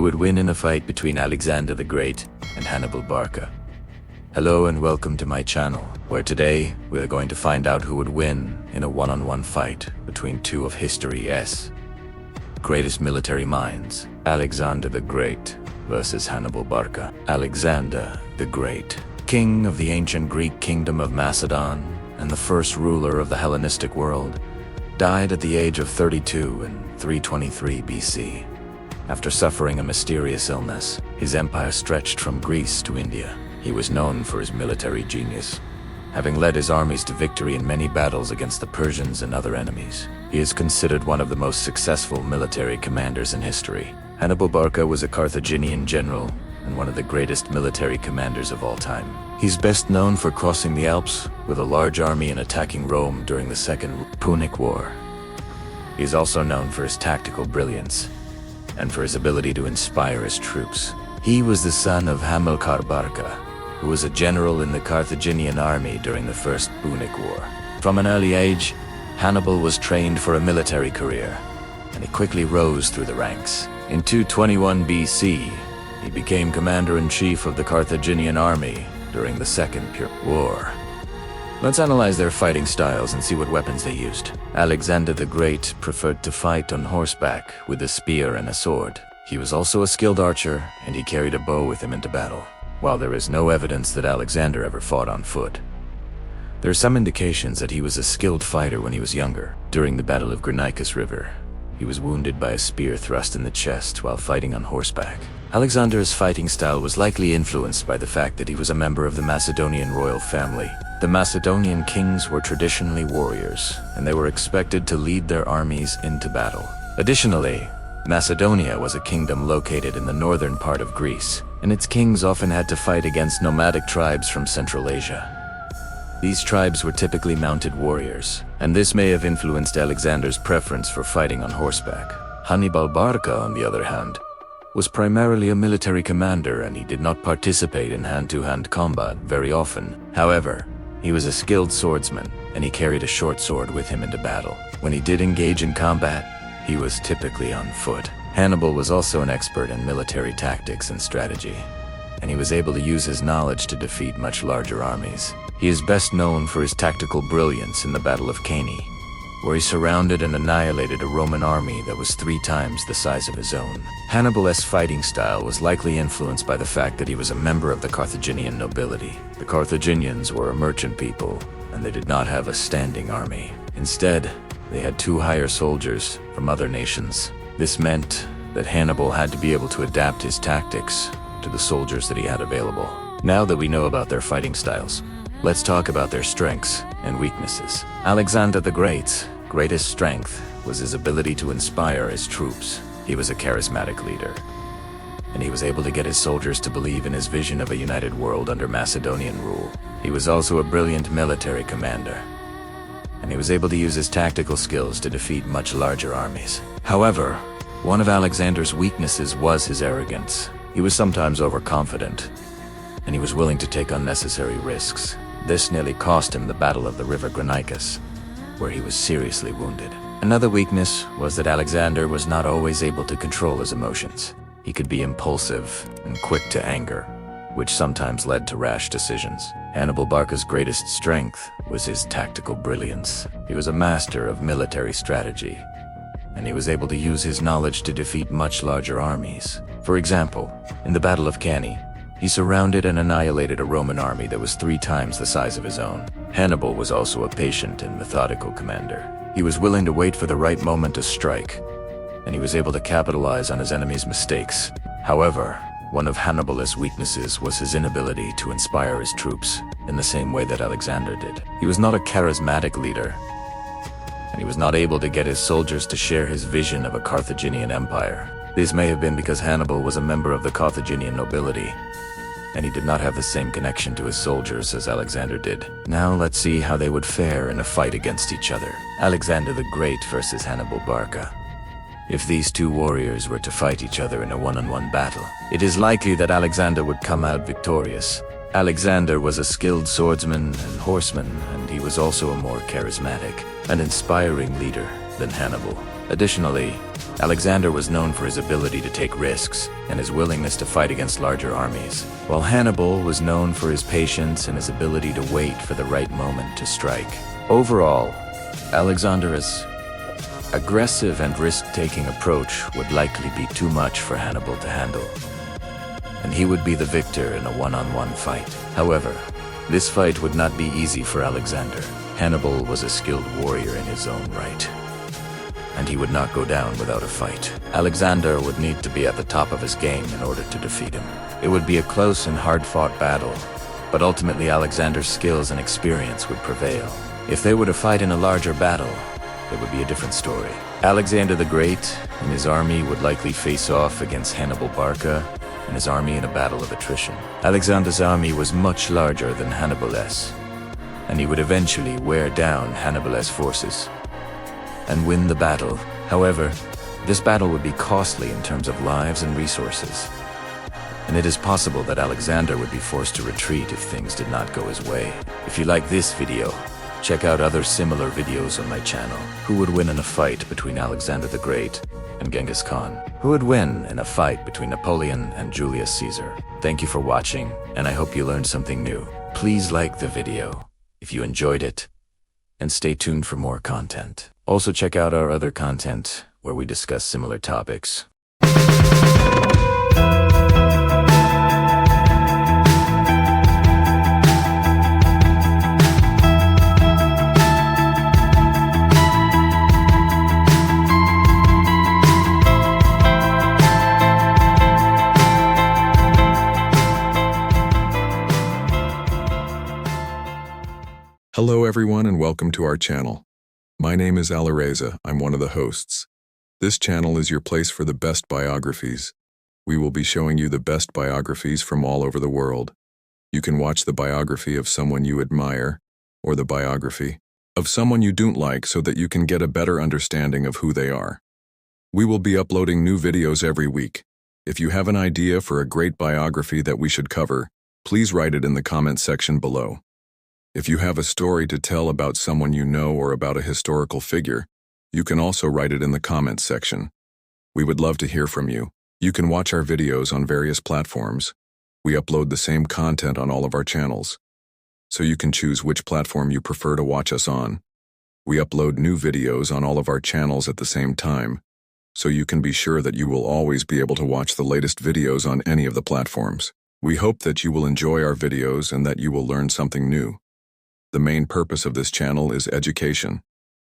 would win in a fight between Alexander the Great and Hannibal Barca. Hello and welcome to my channel, where today we're going to find out who would win in a one-on-one fight between two of history's greatest military minds, Alexander the Great versus Hannibal Barca. Alexander the Great, king of the ancient Greek kingdom of Macedon and the first ruler of the Hellenistic world, died at the age of 32 in 323 BC. After suffering a mysterious illness, his empire stretched from Greece to India. He was known for his military genius, having led his armies to victory in many battles against the Persians and other enemies. He is considered one of the most successful military commanders in history. Hannibal Barca was a Carthaginian general and one of the greatest military commanders of all time. He's best known for crossing the Alps with a large army and attacking Rome during the Second Punic War. He is also known for his tactical brilliance and for his ability to inspire his troops. He was the son of Hamilcar Barca, who was a general in the Carthaginian army during the First Punic War. From an early age, Hannibal was trained for a military career, and he quickly rose through the ranks. In 221 BC, he became commander-in-chief of the Carthaginian army during the Second Punic War. Let's analyze their fighting styles and see what weapons they used. Alexander the Great preferred to fight on horseback with a spear and a sword. He was also a skilled archer, and he carried a bow with him into battle. While there is no evidence that Alexander ever fought on foot, there are some indications that he was a skilled fighter when he was younger. During the Battle of Granicus River, he was wounded by a spear thrust in the chest while fighting on horseback. Alexander's fighting style was likely influenced by the fact that he was a member of the Macedonian royal family. The Macedonian kings were traditionally warriors, and they were expected to lead their armies into battle. Additionally, Macedonia was a kingdom located in the northern part of Greece, and its kings often had to fight against nomadic tribes from Central Asia. These tribes were typically mounted warriors, and this may have influenced Alexander's preference for fighting on horseback. Hannibal Barca, on the other hand, was primarily a military commander, and he did not participate in hand-to-hand combat very often. However, he was a skilled swordsman, and he carried a short sword with him into battle. When he did engage in combat, he was typically on foot. Hannibal was also an expert in military tactics and strategy, and he was able to use his knowledge to defeat much larger armies. He is best known for his tactical brilliance in the Battle of Cannae, where he surrounded and annihilated a Roman army that was 3 times the size of his own. Hannibal's fighting style was likely influenced by the fact that he was a member of the Carthaginian nobility. The Carthaginians were a merchant people, and they did not have a standing army. Instead, they had 2 hire soldiers from other nations. This meant that Hannibal had to be able to adapt his tactics to the soldiers that he had available. Now that we know about their fighting styles, let's talk about their strengths and weaknesses. Alexander the Great's greatest strength was his ability to inspire his troops. He was a charismatic leader, and he was able to get his soldiers to believe in his vision of a united world under Macedonian rule. He was also a brilliant military commander, and he was able to use his tactical skills to defeat much larger armies. However, one of Alexander's weaknesses was his arrogance. He was sometimes overconfident, and he was willing to take unnecessary risks. This nearly cost him the Battle of the River Granicus, where he was seriously wounded. Another weakness was that Alexander was not always able to control his emotions. He could be impulsive and quick to anger, which sometimes led to rash decisions. Hannibal Barca's greatest strength was his tactical brilliance. He was a master of military strategy, and he was able to use his knowledge to defeat much larger armies. For example, in the Battle of Cannae, he surrounded and annihilated a Roman army that was 3 times the size of his own. Hannibal was also a patient and methodical commander. He was willing to wait for the right moment to strike, and he was able to capitalize on his enemy's mistakes. However, one of Hannibal's weaknesses was his inability to inspire his troops in the same way that Alexander did. He was not a charismatic leader, and he was not able to get his soldiers to share his vision of a Carthaginian empire. This may have been because Hannibal was a member of the Carthaginian nobility, and he did not have the same connection to his soldiers as Alexander did. Now let's see how they would fare in a fight against each other. Alexander the Great versus Hannibal Barca. If these 2 warriors were to fight each other in a one-on-one battle, it is likely that Alexander would come out victorious. Alexander was a skilled swordsman and horseman, and he was also a more charismatic and inspiring leader than Hannibal. Additionally, Alexander was known for his ability to take risks and his willingness to fight against larger armies, while Hannibal was known for his patience and his ability to wait for the right moment to strike. Overall, Alexander's aggressive and risk-taking approach would likely be too much for Hannibal to handle, and he would be the victor in a one-on-one fight. However, this fight would not be easy for Alexander. Hannibal was a skilled warrior in his own right, and he would not go down without a fight. Alexander would need to be at the top of his game in order to defeat him. It would be a close and hard-fought battle, but ultimately Alexander's skills and experience would prevail. If they were to fight in a larger battle, it would be a different story. Alexander the Great and his army would likely face off against Hannibal Barca and his army in a battle of attrition. Alexander's army was much larger than Hannibal's, and he would eventually wear down Hannibal's forces and win the battle. However, this battle would be costly in terms of lives and resources, and it is possible that Alexander would be forced to retreat if things did not go his way. If you like this video, check out other similar videos on my channel. Who would win in a fight between Alexander the Great and Genghis Khan? Who would win in a fight between Napoleon and Julius Caesar? Thank you for watching, and I hope you learned something new. Please like the video if you enjoyed it, and stay tuned for more content. Also check out our other content where we discuss similar topics. Hello everyone and welcome to our channel. My name is Alireza, I'm one of the hosts. This channel is your place for the best biographies. We will be showing you the best biographies from all over the world. You can watch the biography of someone you admire, or the biography of someone you don't like so that you can get a better understanding of who they are. We will be uploading new videos every week. If you have an idea for a great biography that we should cover, please write it in the comment section below. If you have a story to tell about someone you know or about a historical figure, you can also write it in the comments section. We would love to hear from you. You can watch our videos on various platforms. We upload the same content on all of our channels, so you can choose which platform you prefer to watch us on. We upload new videos on all of our channels at the same time, so you can be sure that you will always be able to watch the latest videos on any of the platforms. We hope that you will enjoy our videos and that you will learn something new. The main purpose of this channel is education.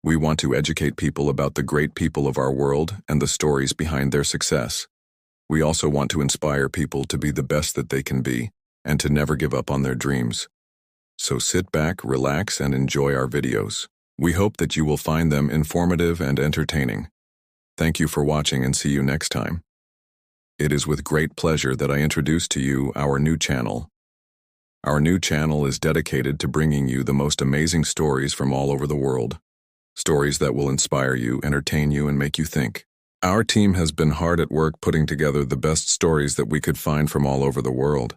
We want to educate people about the great people of our world and the stories behind their success. We also want to inspire people to be the best that they can be and to never give up on their dreams. So sit back, relax, and enjoy our videos. We hope that you will find them informative and entertaining. Thank you for watching and see you next time. It is with great pleasure that I introduce to you our new channel. Our new channel is dedicated to bringing you the most amazing stories from all over the world. Stories that will inspire you, entertain you, and make you think. Our team has been hard at work putting together the best stories that we could find from all over the world.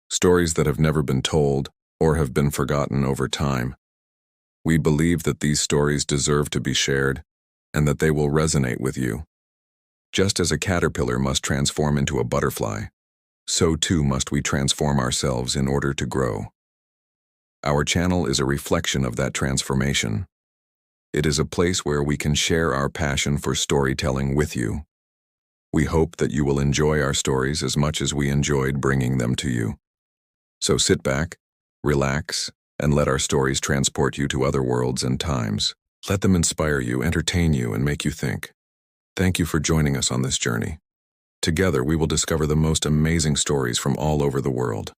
Stories that have never been told or have been forgotten over time. We believe that these stories deserve to be shared and that they will resonate with you. Just as a caterpillar must transform into a butterfly, so too must we transform ourselves in order to grow. Our channel is a reflection of that transformation. It is a place where we can share our passion for storytelling with you. We hope that you will enjoy our stories as much as we enjoyed bringing them to you. So sit back, relax, and let our stories transport you to other worlds and times. Let them inspire you, entertain you, and make you think. Thank you for joining us on this journey. Together, we will discover the most amazing stories from all over the world.